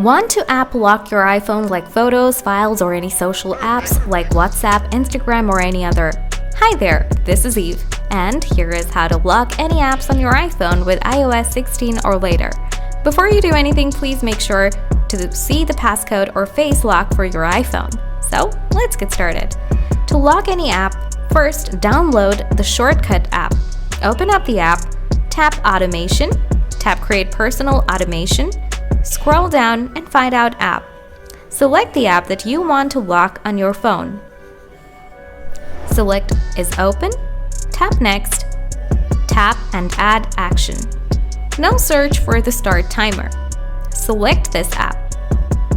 Want to app lock your iPhone like photos, files, or any social apps like WhatsApp, Instagram, or any other? Hi there, this is Eve, and here is how to lock any apps on your iPhone with iOS 16 or later. Before you do anything, please make sure to see the passcode or face lock for your iPhone. So, let's get started. To lock any app, first download the Shortcut app. Open up the app, tap Automation, tap Create Personal Automation, scroll down and find out App. Select the app that you want to lock on your phone. Select is open, tap Next, tap and add action. Now search for the start timer. Select this app.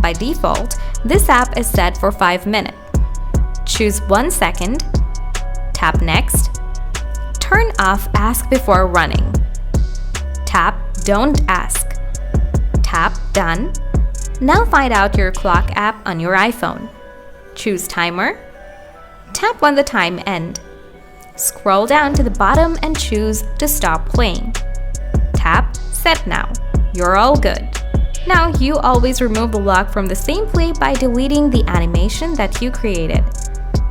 By default, this app is set for 5 minutes. Choose 1 second, tap Next, turn off Ask Before Running, tap Don't Ask, tap Done. Now find out your clock app on your iPhone. Choose Timer, tap when the time ends. Scroll down to the bottom and choose to stop playing. Tap Set Now. You're all good. Now you always remove the lock from the same play by deleting the animation that you created.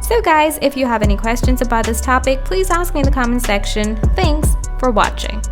So guys, if you have any questions about this topic, please ask me in the comment section. Thanks for watching.